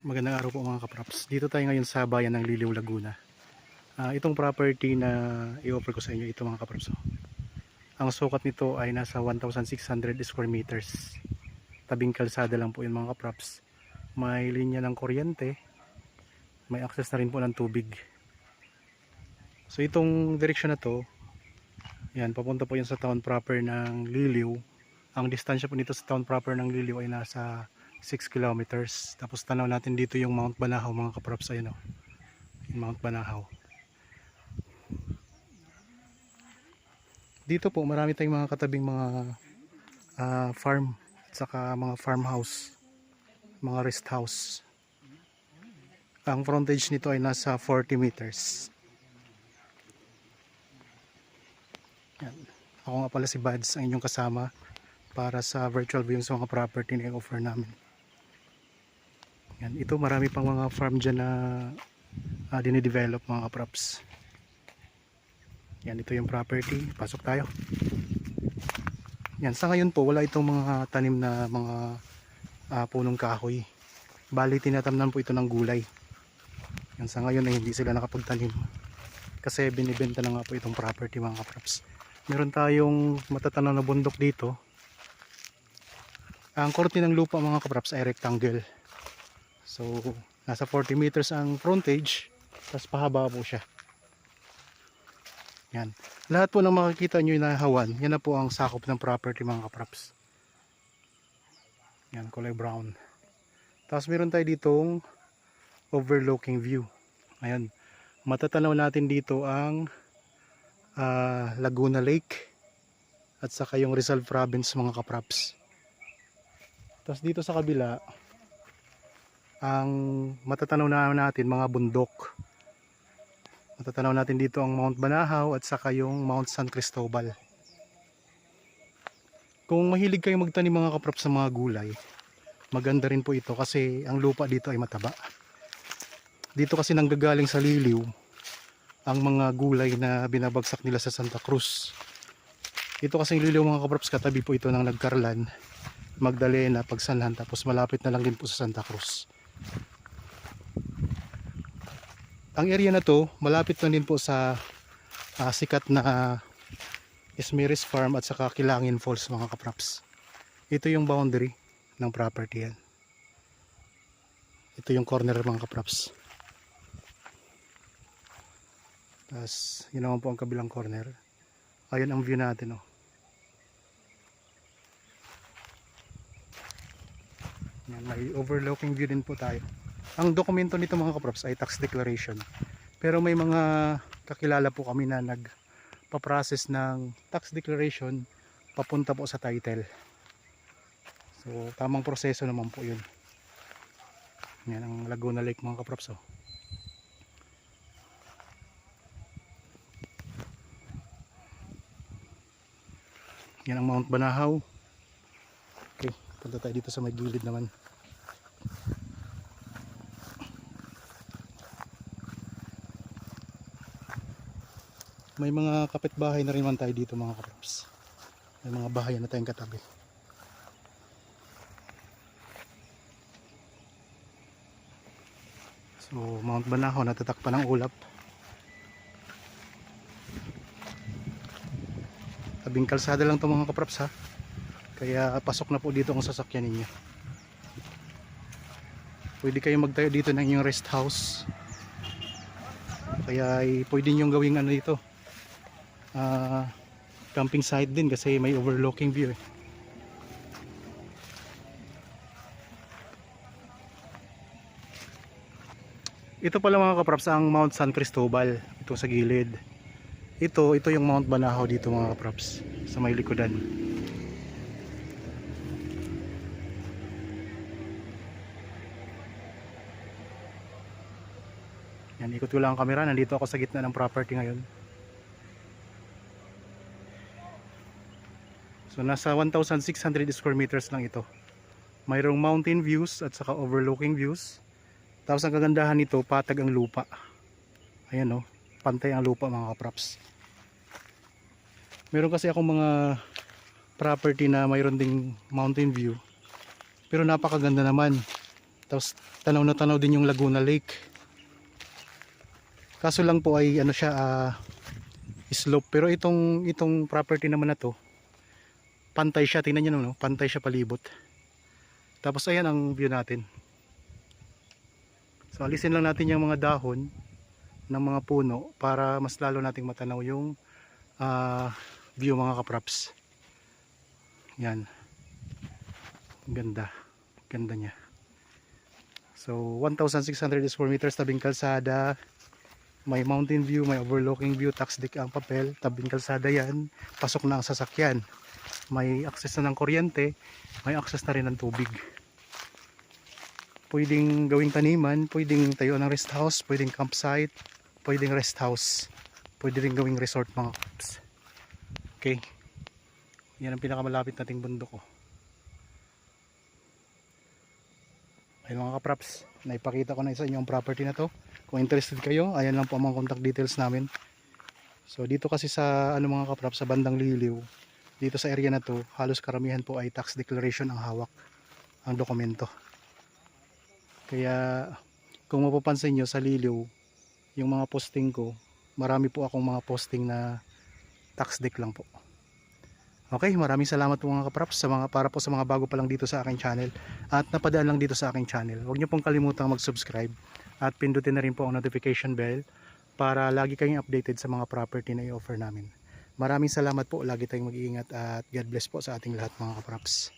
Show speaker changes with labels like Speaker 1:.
Speaker 1: Magandang araw po mga kapraps. Dito tayo ngayon sa bayan ng Liliw, Laguna. Itong property na i-offer ko sa inyo, ito mga kapraps. Ang sukat nito ay nasa 1,600 square meters. Tabing kalsada lang po yun mga kapraps. May linya ng kuryente. May access na rin po ng tubig. So itong direksyon na to, yan, papunta po yan sa town proper ng Liliw. Ang distansya po nito sa town proper ng Liliw ay nasa 6 kilometers. Tapos tanaw natin dito yung Mount Banahaw mga kaprops. Ayun o, yung Mount Banahaw. Dito po marami tayong mga katabing mga farm at saka mga farmhouse, mga rest house. Ang frontage nito ay nasa 40 meters. Yan. Ako nga pala si Bads, ang inyong kasama para sa virtual viewing sa mga property na i-offer namin. Yan, ito marami pang mga farm dyan na dinidevelop mga kaprops. Yan, ito yung property. Pasok tayo. Yan, sa ngayon po wala itong mga tanim na mga punong kahoy. Bali tinatamnan po ito ng gulay. Yan, sa ngayon ay hindi sila nakapagtanim kasi binibenta na nga po itong property mga kaprops. Meron tayong matatanaw na bundok dito. Ang korte ng lupa mga kaprops ay rectangle. So, nasa 40 meters ang frontage, tapos pahaba po siya. Yan. Lahat po ng makikita nyo na hawan, yan na po ang sakop ng property mga kaprops. Yan, kulay brown. Tapos meron tayo ditong overlooking view. Ayan. Matatanaw natin dito ang Laguna Lake at saka yung Rizal Province mga kaprops. Tapos dito sa kabila, ang matatanaw na natin mga bundok. Matatanaw natin dito ang Mount Banahaw at saka yung Mount San Cristobal. Kung mahilig kayo magtanim mga kaprop sa mga gulay, maganda rin po ito kasi ang lupa dito ay mataba. Dito kasi nanggagaling sa Liliw ang mga gulay na binabagsak nila sa Santa Cruz. Ito kasi Liliw mga kaprops, katabi po ito ng Nagkarlan, Magdalena, Pagsanlan, tapos malapit na lang din po sa Santa Cruz. Ang area na to malapit na din po sa sikat na Esmeris Farm at saka Kilangin Falls mga kaprops. Ito yung boundary ng property yan. Ito yung corner mga kaprops. Tapos yun naman po ang kabilang corner. Ayun ang view natin oh. Yan, may overlooking view din po tayo. Ang dokumento nito mga kaprops ay tax declaration. Pero may mga kakilala po kami na nagpa-process ng tax declaration papunta po sa title. So tamang proseso naman po yun. Yan ang Laguna Lake mga kaprops oh. Yan ang Mount Banahaw. Okay, punta tayo dito sa may gilid naman. May mga kapitbahay na rin man tayo dito mga kaprops. May mga bahay na tayong katabi. So Mount Banahaw natatakpan ng ulap. Tabing kalsada lang ito mga kaprops ha. Kaya pasok na po dito ang sasakyan ninyo. Pwede kayong magtayo dito ng inyong rest house. Kaya pwede nyo gawing ano dito, camping site din kasi may overlooking view eh. Ito pala mga kaprops ang Mount San Cristobal. Ito sa gilid. Ito yung Mount Banahaw dito mga kaprops, sa may likodan. Yan, ikot ko lang ang camera. Nandito ako sa gitna ng property ngayon. So nasa 1,600 square meters lang ito. Mayroong mountain views at saka overlooking views. Tapos ang kagandahan nito, patag ang lupa. Ayan oh, pantay ang lupa mga kaprops. Meron kasi akong mga property na mayroon ding mountain view, pero napakaganda naman. Tapos tanaw na tanaw din yung Laguna Lake. Kaso lang po ay ano siya, slope. Pero itong property naman na to, pantay siya. Tingnan niyo no, pantay siya palibot. Tapos ayan ang view natin. So alisin lang natin yung mga dahon ng mga puno para mas lalo nating matanaw yung view mga kaprops. Yan. Ganda. Ganda niya. So 1,600 square meters, tabing kalsada. May mountain view, may overlooking view, tax deck ang papel, tabing kalsada yan. Pasok na ang sasakyan. May access na ng kuryente, may access na rin ng tubig. Pwedeng gawing taniman, pwedeng tayo ng rest house, pwedeng campsite, pwedeng rest house, pwede rin gawing resort mga kaps. Okay, yan ang pinakamalapit nating bundok. Ay mga kapraps, naipakita ko na sa inyo ang property na to. Kung interested kayo, ayan lang po ang mga contact details namin. So dito kasi sa mga kapraps, sa bandang Liliw, dito sa area na to, halos karamihan po ay tax declaration ang hawak, ang dokumento. Kaya kung mapapansin nyo sa Liliw, yung mga posting ko, marami po akong mga posting na tax deck lang po. Okay, maraming salamat po mga kapraps para po sa mga bago pa lang dito sa aking channel at napadaan lang dito sa aking channel. Huwag niyo pong kalimutang mag-subscribe at pindutin na rin po ang notification bell para lagi kayong updated sa mga property na i-offer namin. Maraming salamat po, lagi tayong mag-iingat at God bless po sa ating lahat mga kapraps.